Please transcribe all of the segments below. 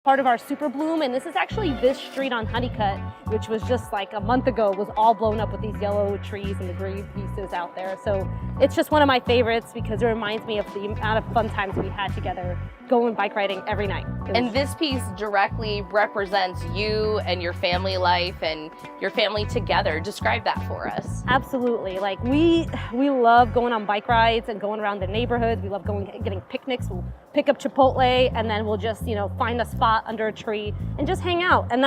part of our super bloom, and this is actually this street on Honeycutt, which was just like a month ago, was all blown up with these yellow trees and the green pieces out there. So it's just one of my favorites because it reminds me of the amount of fun times we had together going bike riding every night. And this piece directly represents you and your family life and your family together. Describe that for us. Absolutely. Like we love going on bike rides and going around the neighborhood. We love getting picnics. We'll pick up Chipotle and then we'll just, find a spot under a tree and just hang out. And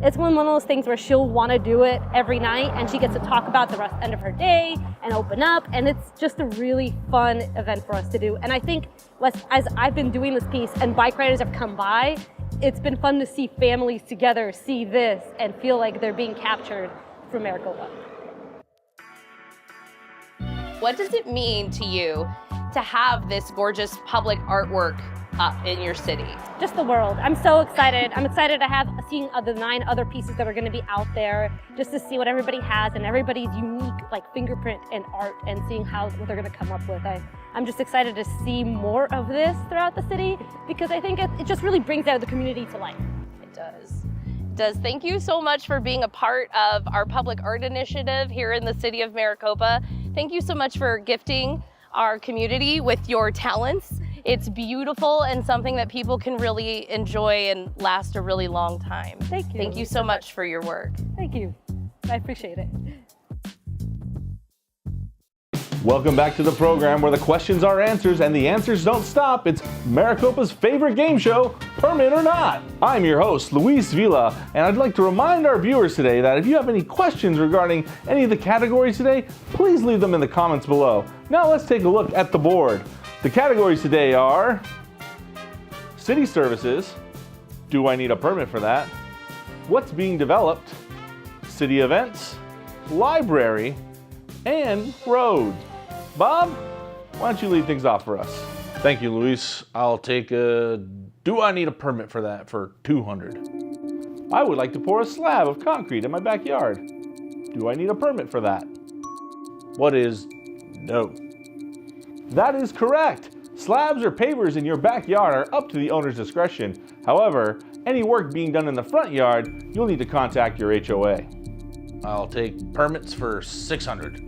it's one of those things where she'll want to do it every night and she gets to talk about the end of her day and open up, and it's just a really fun event for us to do. And I think as I've been doing this piece and bike riders have come by, it's been fun to see families together see this and feel like they're being captured from Maricopa. What does it mean to you to have this gorgeous public artwork up in your city? Just the world. I'm so excited. I'm excited to have seen the 9 other pieces that are going to be out there, just to see what everybody has and everybody's unique fingerprint and art, and seeing what they're going to come up with. I'm just excited to see more of this throughout the city because I think it just really brings out the community to life. It does. Thank you so much for being a part of our public art initiative here in the city of Maricopa. Thank you so much for gifting our community with your talents. It's beautiful and something that people can really enjoy and last a really long time. Thank you. Thank you so much for your work. Thank you. I appreciate it. Welcome back to the program where the questions are answers and the answers don't stop. It's Maricopa's favorite game show, Permit or Not. I'm your host, Luis Vila, and I'd like to remind our viewers today that if you have any questions regarding any of the categories today, please leave them in the comments below. Now let's take a look at the board. The categories today are city services, do I need a permit for that? What's being developed? City events, library, and roads. Bob, why don't you lead things off for us? Thank you, Luis. I'll take do I need a permit for that for 200? I would like to pour a slab of concrete in my backyard. Do I need a permit for that? What is no? That is correct. Slabs or pavers in your backyard are up to the owner's discretion. However, any work being done in the front yard, you'll need to contact your HOA. I'll take permits for 600.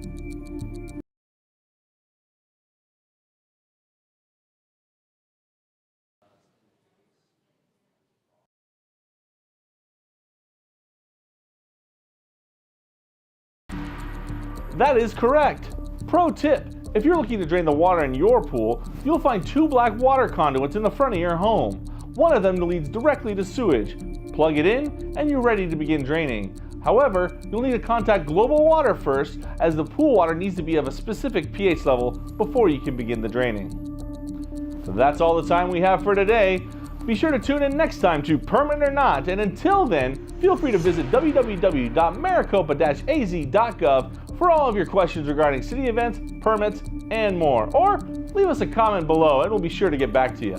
That is correct. Pro tip, if you're looking to drain the water in your pool, you'll find 2 black water conduits in the front of your home. One of them leads directly to sewage. Plug it in and you're ready to begin draining. However, you'll need to contact Global Water first, as the pool water needs to be of a specific pH level before you can begin the draining. So that's all the time we have for today. Be sure to tune in next time to Permit or Not, and until then, feel free to visit www.maricopa-az.gov for all of your questions regarding city events, permits, and more. Or leave us a comment below and we'll be sure to get back to you.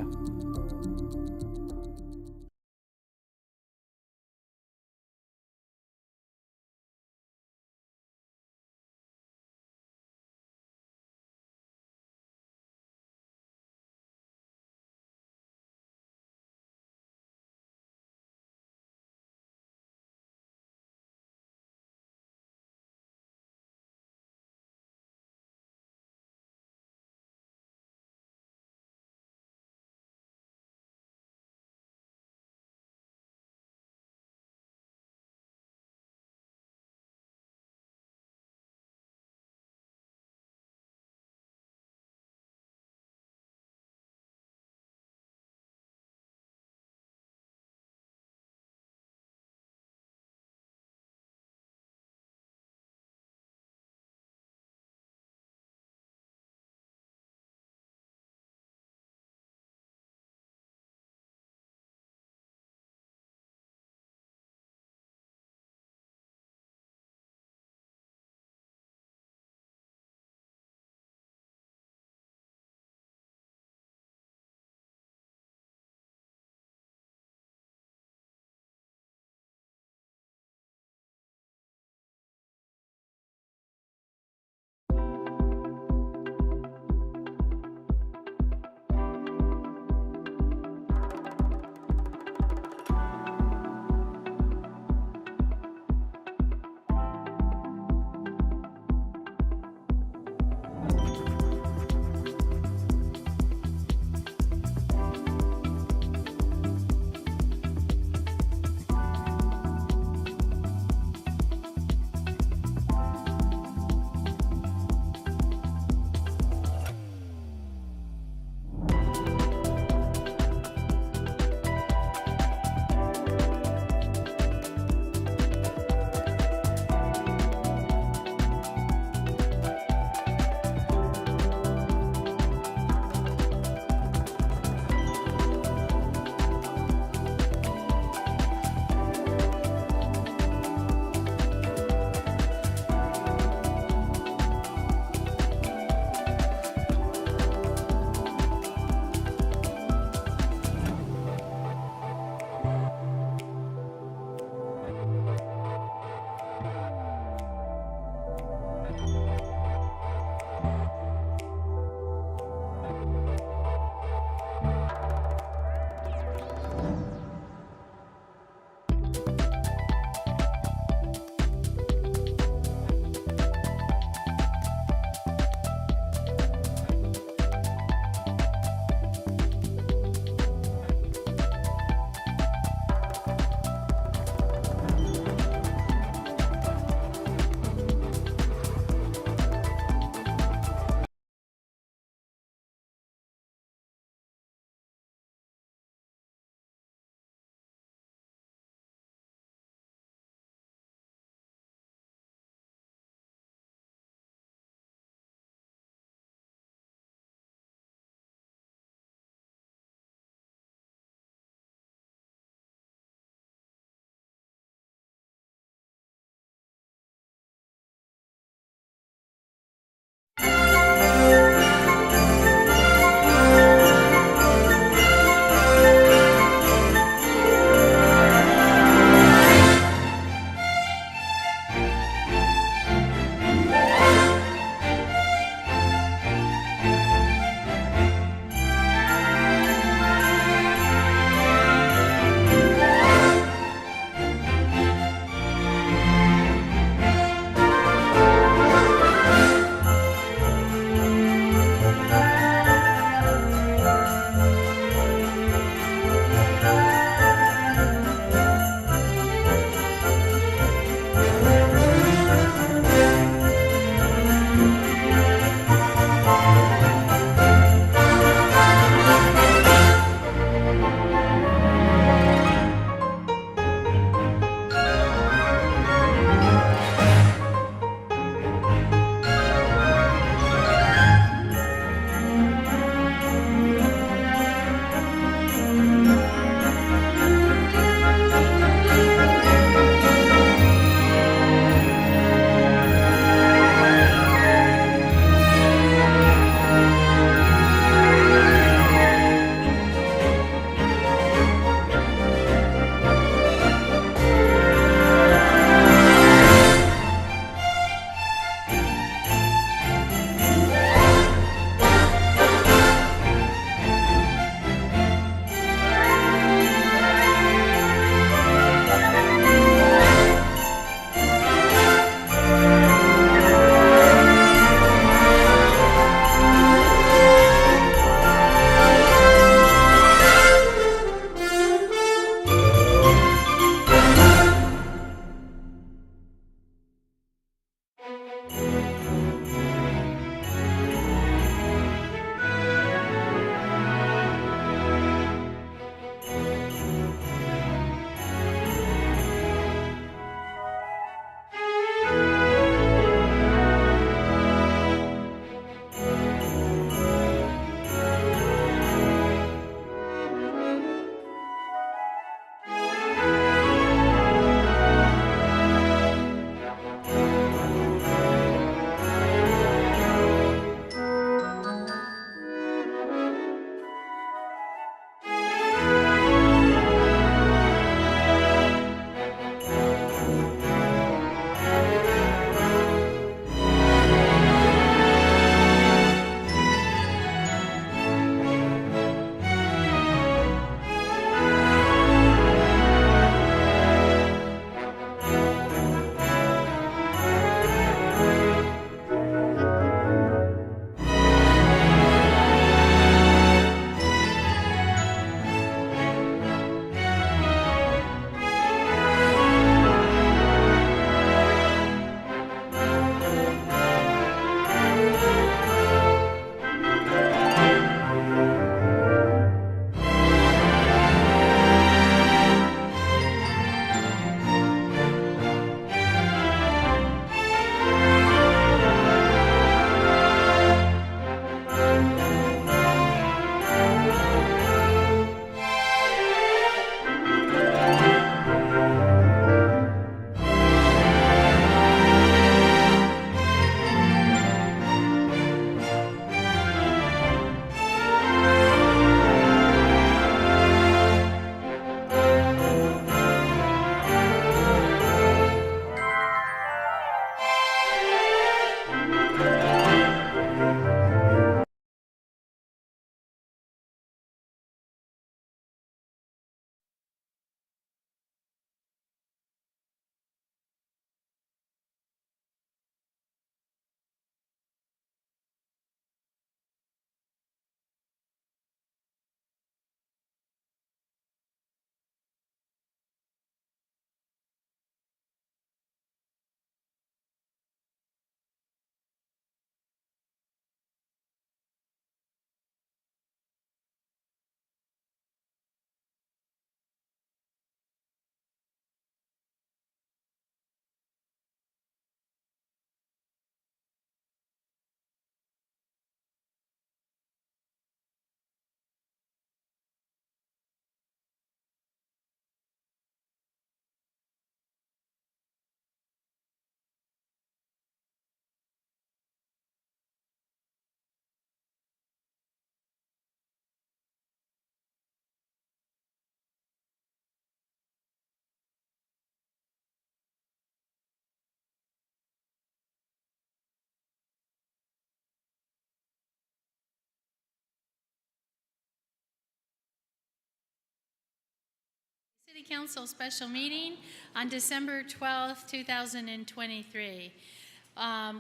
City Council special meeting on December 12th, 2023.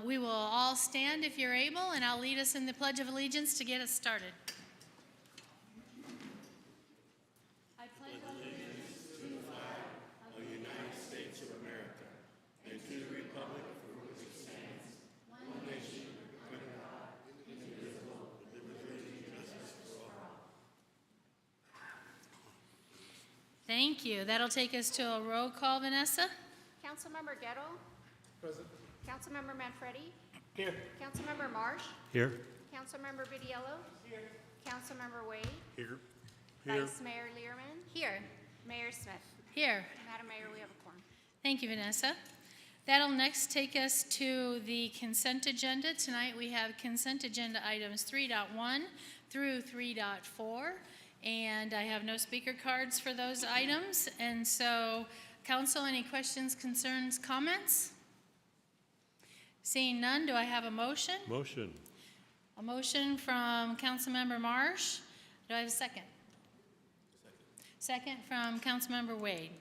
We will all stand if you're able, and I'll lead us in the Pledge of Allegiance to get us started. I pledge allegiance to the flag of the United States of America and to the republic for which it stands, one nation, under God, indivisible, with liberty and justice for all. Thank you. That'll take us to a roll call, Vanessa. Councilmember Ghetto. Present. Councilmember Manfredi. Here. Councilmember Marsh. Here. Councilmember Vidiello. Here. Councilmember Wade. Here. Vice Mayor Learman. Here. Mayor Smith. Here. Madam Mayor, we have a quorum. Thank you, Vanessa. That'll next take us to the consent agenda. Tonight we have consent agenda items 3.1 through 3.4, and I have no speaker cards for those items. And so, council, any questions, concerns, comments? Seeing none, do I have a motion? Motion. A motion from Councilmember Marsh. Do I have a second? Second from Councilmember Wade.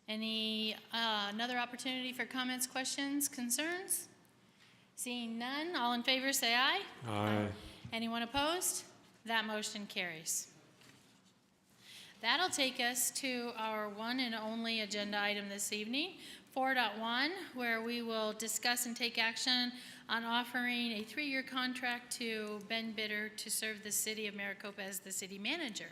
Any another opportunity for comments, questions, concerns? Seeing none, all in favor say aye. Aye. Anyone opposed? That motion carries. That'll take us to our one and only agenda item this evening, 4.1, where we will discuss and take action on offering a 3-year contract to Ben Bitter to serve the city of Maricopa as the city manager.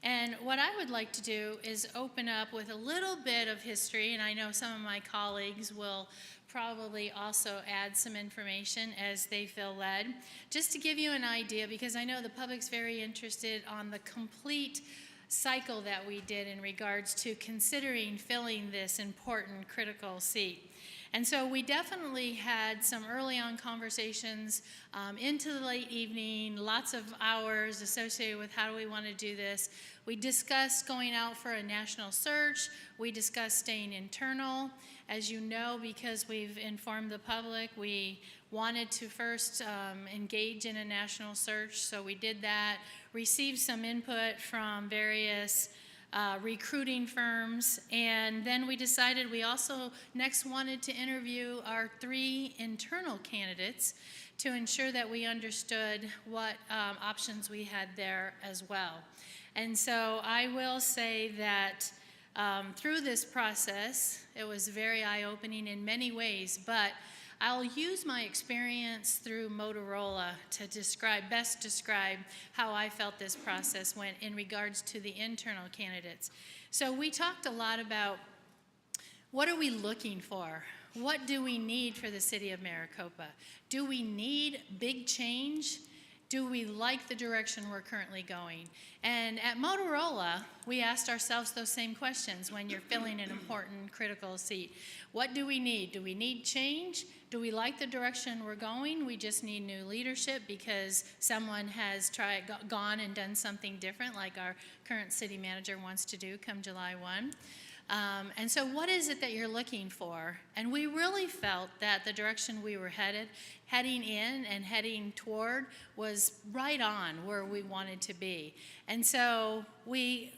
And what I would like to do is open up with a little bit of history, and I know some of my colleagues will probably also add some information as they feel led, just to give you an idea, because I know the public's very interested on the complete cycle that we did in regards to considering filling this important critical seat. And so we definitely had some early on conversations into the late evening, lots of hours associated with how do we want to do this. We discussed going out for a national search. We discussed staying internal. As you know, because we've informed the public, we wanted to first engage in a national search, so we did that, received some input from various recruiting firms, and then we decided we also next wanted to interview our 3 internal candidates to ensure that we understood what options we had there as well. And so I will say that through this process, it was very eye-opening in many ways, but I'll use my experience through Motorola to best describe how I felt this process went in regards to the internal candidates. So we talked a lot about what are we looking for? What do we need for the city of Maricopa? Do we need big change? Do we like the direction we're currently going? And at Motorola, we asked ourselves those same questions when you're filling an important critical seat. What do we need? Do we need change? Do we like the direction we're going? We just need new leadership because someone has gone and done something different like our current city manager wants to do come July 1. And so what is it that you're looking for? And we really felt that the direction we were heading in and heading toward was right on where we wanted to be. And so we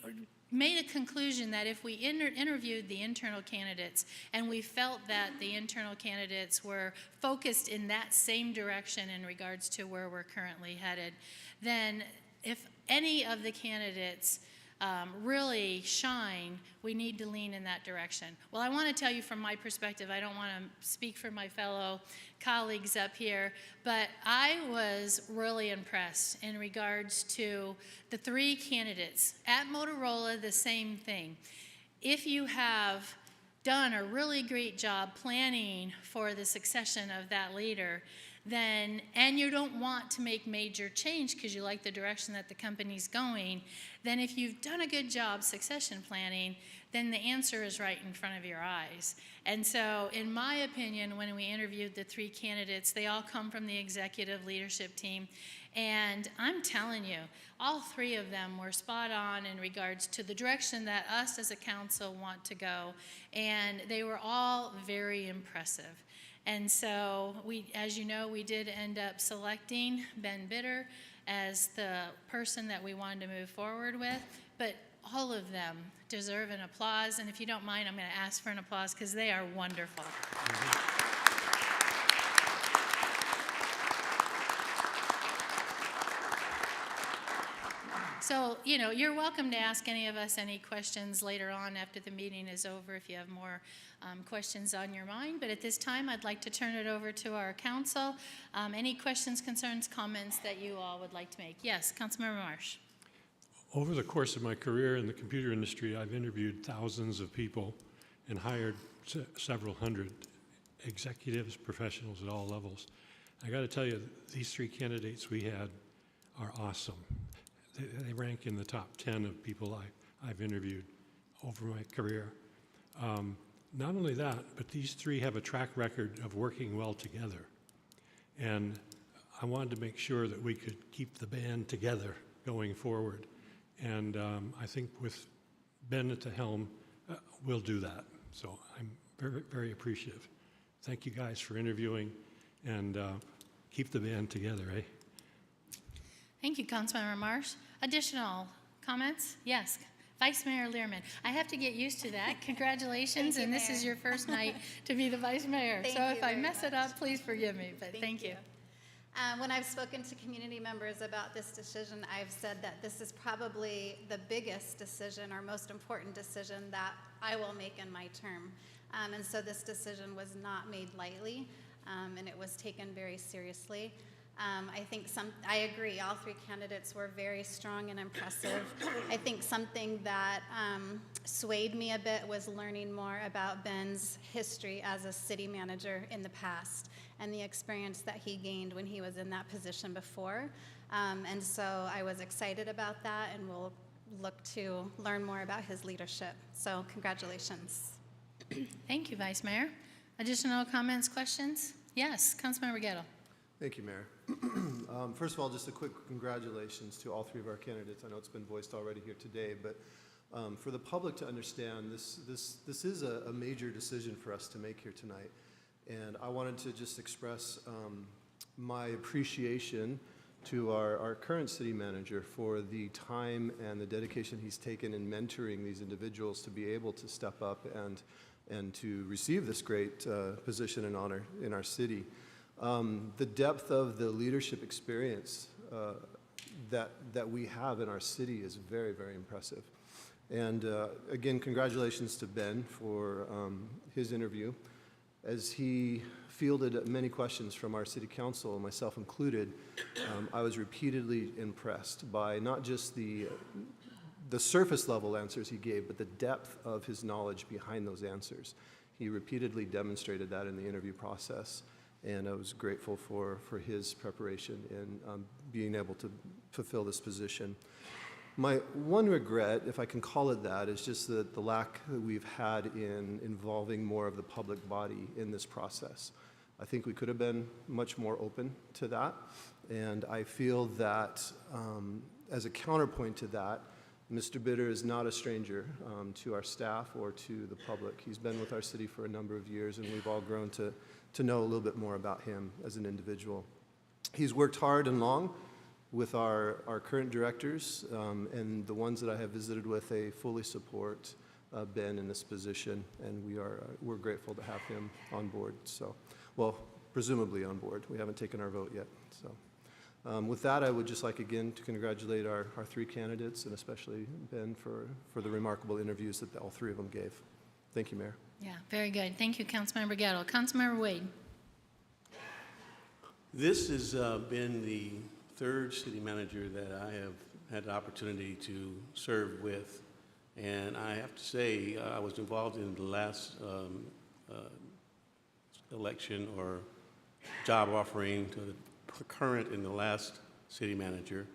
made a conclusion that if we interviewed the internal candidates and we felt that the internal candidates were focused in that same direction in regards to where we're currently headed, then if any of the candidates really shine, we need to lean in that direction. Well, I want to tell you from my perspective, I don't want to speak for my fellow colleagues up here, but I was really impressed in regards to the 3 candidates. At Motorola, the same thing. If you have done a really great job planning for the succession of that leader, and you don't want to make major change because you like the direction that the company's going, then if you've done a good job succession planning, then the answer is right in front of your eyes. And so, in my opinion, when we interviewed the 3 candidates, they all come from the executive leadership team. And I'm telling you, all 3 of them were spot on in regards to the direction that us as a council want to go. And they were all very impressive. And so, as you know, we did end up selecting Ben Bitter as the person that we wanted to move forward with, but all of them deserve an applause, and if you don't mind, I'm going to ask for an applause because they are wonderful. So, you know, you're welcome to ask any of us any questions later on after the meeting is over if you have more questions on your mind. But at this time, I'd like to turn it over to our council. Any questions, concerns, comments that you all would like to make? Yes, Councilmember Marsh. Over the course of my career in the computer industry, I've interviewed thousands of people and hired several hundred executives, professionals at all levels. I got to tell you, these three candidates we had are awesome. They rank in the top 10 of people I've interviewed over my career. Not only that, but these three have a track record of working well together. And I wanted to make sure that we could keep the band together going forward. And I think with Ben at the helm, we'll do that. So I'm very, very appreciative. Thank you guys for interviewing, and keep the band together, eh? Thank you, Councilmember Marsh. Additional comments? Yes. Vice Mayor Learman. I have to get used to that. Congratulations, and this is your first night to be the Vice Mayor. So if I mess it up, please forgive me, but thank you. When I've spoken to community members about this decision, I've said that this is probably the biggest decision or most important decision that I will make in my term. And so this decision was not made lightly, and it was taken very seriously. I agree, all three candidates were very strong and impressive. I think something that swayed me a bit was learning more about Ben's history as a city manager in the past and the experience that he gained when he was in that position before. And so I was excited about that, and we'll look to learn more about his leadership. So congratulations. Thank you, Vice Mayor. Additional comments, questions? Yes, Councilmember Gettle. Thank you, Mayor. First of all, just a quick congratulations to all three of our candidates. I know it's been voiced already here today, but for the public to understand, this is a major decision for us to make here tonight. And I wanted to just express my appreciation to our current city manager for the time and the dedication he's taken in mentoring these individuals to be able to step up and to receive this great position and honor in our city. The depth of the leadership experience that we have in our city is very, very impressive. And again, congratulations to Ben for his interview. As he fielded many questions from our city council, myself included, I was repeatedly impressed by not just the surface level answers he gave, but the depth of his knowledge behind those answers. He repeatedly demonstrated that in the interview process. And I was grateful for his preparation in being able to fulfill this position. My one regret, if I can call it that, is just the lack that we've had in involving more of the public body in this process. I think we could have been much more open to that, and I feel that as a counterpoint to that, Mr. Bitter is not a stranger to our staff or to the public. He's been with our city for a number of years, and we've all grown to know a little bit more about him as an individual. He's worked hard and long with our current directors, and the ones that I have visited with, they fully support Ben in this position, and we're grateful to have him on board. So, well, presumably on board. We haven't taken our vote yet. So, with that, I would just like again to congratulate our three candidates, and especially Ben for the remarkable interviews that all three of them gave. Thank you, Mayor. Yeah, very good. Thank you, Councilmember Gettle. Councilmember Wade. This has been the third city manager that I have had the opportunity to serve with. And I have to say, I was involved in the last election or job offering to the current and the last city manager.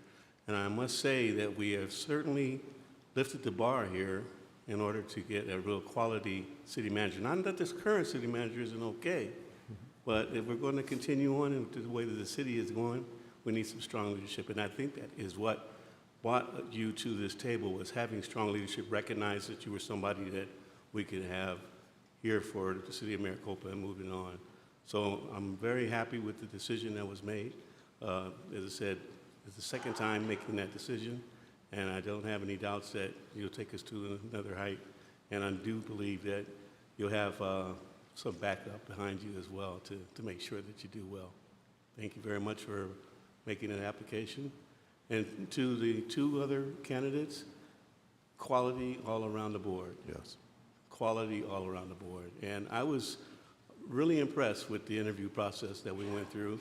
And I must say that we have certainly lifted the bar here in order to get a real quality city manager. Not that this current city manager isn't okay, but if we're going to continue on into the way that the city is going, we need some strong leadership. And I think that is what brought you to this table, was having strong leadership, recognize that you were somebody that we could have here for the city of Maricopa and moving on. So I'm very happy with the decision that was made. As I said, it's the second time making that decision, and I don't have any doubts that you'll take us to another height. And I do believe that you'll have some backup behind you as well to make sure that you do well. Thank you very much for making an application. And to the two other candidates, quality all around the board. Yes. Quality all around the board. And I was really impressed with the interview process that we went through.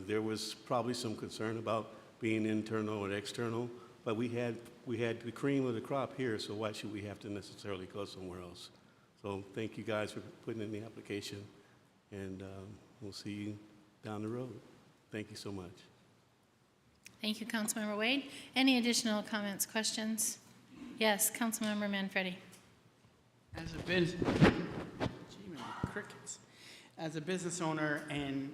There was probably some concern about being internal or external, but we had the cream of the crop here, so why should we have to necessarily go somewhere else? So thank you guys for putting in the application, and we'll see you down the road. Thank you so much. Thank you, Councilmember Wade. Any additional comments, questions? Yes, Councilmember Manfredi. As a business owner and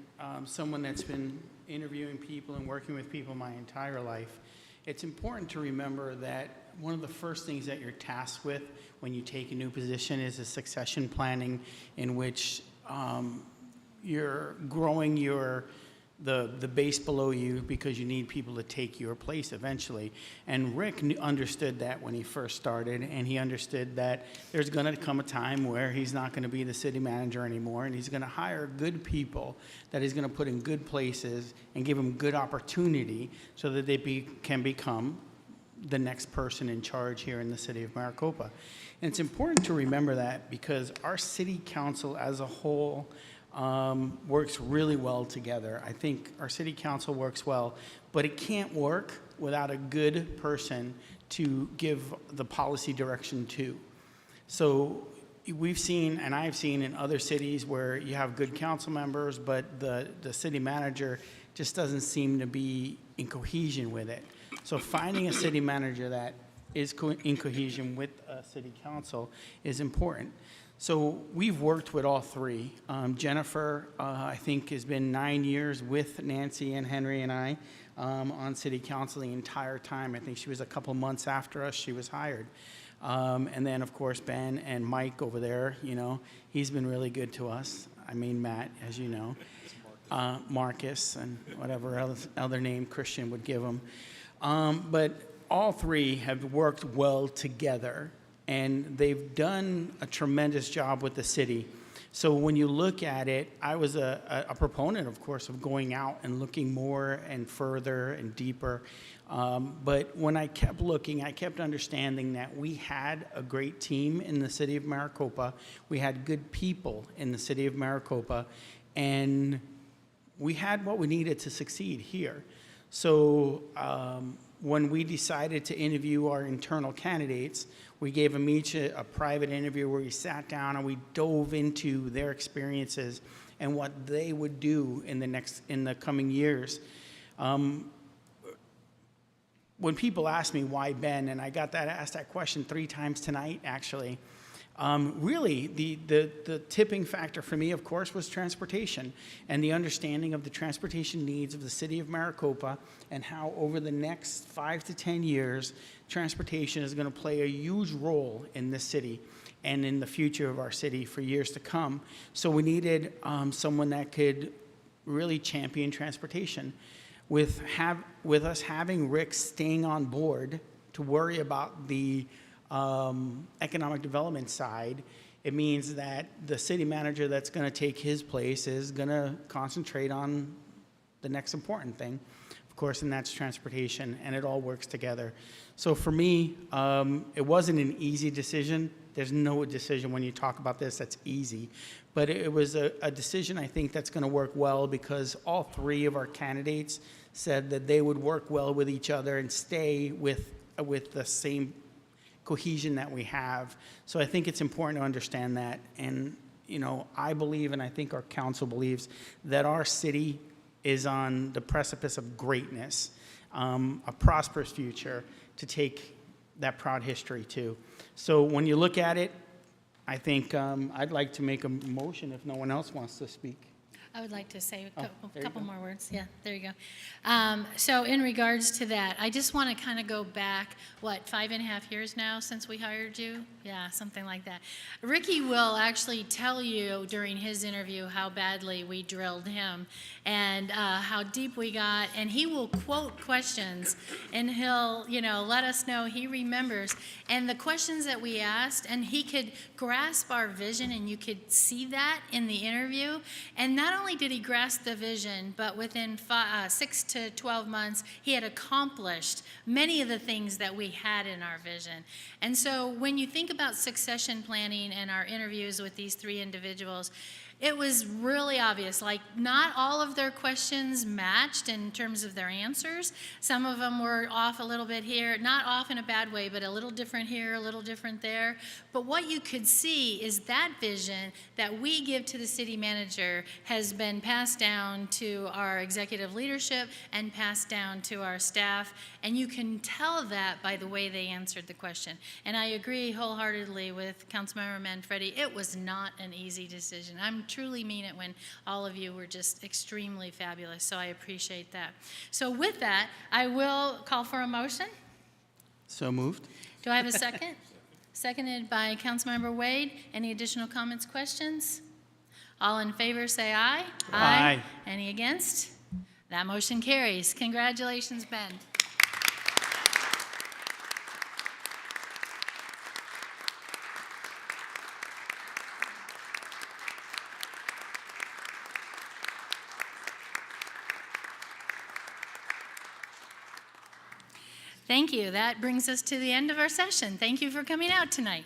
someone that's been interviewing people and working with people my entire life, it's important to remember that one of the first things that you're tasked with when you take a new position is a succession planning, in which you're growing the base below you because you need people to take your place eventually. And Rick understood that when he first started, and he understood that there's going to come a time where he's not going to be the city manager anymore, and he's going to hire good people that he's going to put in good places and give them good opportunity so that they can become the next person in charge here in the city of Maricopa. And it's important to remember that because our city council as a whole works really well together. I think our city council works well, but it can't work without a good person to give the policy direction to. So we've seen, and I've seen in other cities where you have good council members, but the city manager just doesn't seem to be in cohesion with it. So finding a city manager that is in cohesion with a city council is important. So we've worked with all three. Jennifer, I think, has been 9 years with Nancy and Henry and I on city council the entire time. I think she was a couple months after us, she was hired. And then, of course, Ben and Mike over there, you know, he's been really good to us. I mean, Matt, as you know, Marcus, and whatever other name Christian would give him. But all three have worked well together, and they've done a tremendous job with the city. So when you look at it, I was a proponent, of course, of going out and looking more and further and deeper. But when I kept looking, I kept understanding that we had a great team in the city of Maricopa. We had good people in the city of Maricopa, and we had what we needed to succeed here. So when we decided to interview our internal candidates, we gave them each a private interview where we sat down and we dove into their experiences and what they would do in the coming years. When people ask me why Ben, and I got asked that question 3 times tonight, actually. Really, the tipping factor for me, of course, was transportation and the understanding of the transportation needs of the city of Maricopa and how over the next 5 to 10 years, transportation is going to play a huge role in this city and in the future of our city for years to come. So we needed someone that could really champion transportation. With us having Rick staying on board to worry about the economic development side, it means that the city manager that's going to take his place is going to concentrate on the next important thing, of course, and that's transportation, and it all works together. So for me, it wasn't an easy decision. There's no decision when you talk about this that's easy, but it was a decision I think that's going to work well because all 3 of our candidates said that they would work well with each other and stay with the same cohesion that we have. So I think it's important to understand that. And, you know, I believe, and I think our council believes, that our city is on the precipice of greatness, a prosperous future to take that proud history to. So when you look at it, I think I'd like to make a motion if no one else wants to speak. I would like to say a there you couple go. more words. Yeah, there you go. So in regards to that, I just want to kind of go back, 5.5 years now since we hired you? Yeah, something like that. Ricky will actually tell you during his interview how badly we drilled him and how deep we got, and he will quote questions, and he'll, let us know he remembers. And the questions that we asked, and he could grasp our vision, and you could see that in the interview. And not only did he grasp the vision, but within 6 to 12 months, he had accomplished many of the things that we had in our vision. And so when you think about succession planning and our interviews with these 3 individuals, it was really obvious, like not all of their questions matched in terms of their answers. Some of them were off a little bit here, not off in a bad way, but a little different here, a little different there. But what you could see is that vision that we give to the city manager has been passed down to our executive leadership and passed down to our staff. And you can tell that by the way they answered the question. And I agree wholeheartedly with Councilmember Manfredi. It was not an easy decision. I truly mean it when all of you were just extremely fabulous. So I appreciate that. So with that, I will call for a motion. So moved. Do I have a second? Seconded by Councilmember Wade. Any additional comments, questions? All in favor say aye. Aye. Any against? That motion carries. Congratulations, Ben. Thank you. That brings us to the end of our session. Thank you for coming out tonight.